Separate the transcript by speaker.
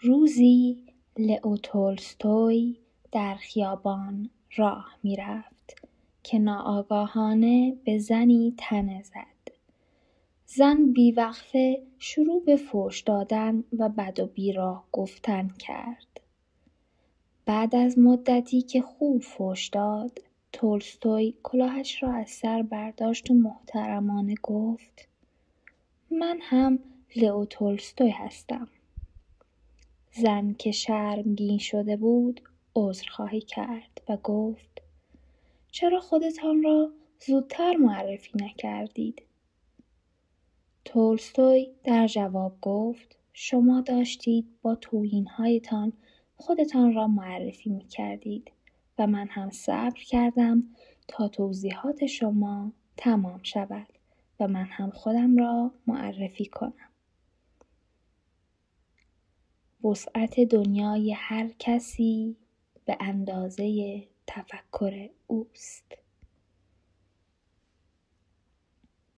Speaker 1: روزی لئو تولستوی در خیابان راه می‌رفت که ناآگاهانه به زنی طعنه زد. زن بیوقفه شروع به فحش دادن و بد و بیراه گفتن کرد. بعد از مدتی که خوب فحش داد، تولستوی کلاهش را از سر برداشت و محترمانه گفت: من هم لئو تولستوی هستم. زن که شرمگین شده بود عذرخواهی کرد و گفت: چرا خودتان را زودتر معرفی نکردید؟ تولستوی در جواب گفت: شما داشتید با توهین‌هایتان خودتان را معرفی می‌کردید و من هم صبر کردم تا توضیحات شما تمام شود و من هم خودم را معرفی کنم. وسعت دنیای هر کسی به اندازه تفکر اوست.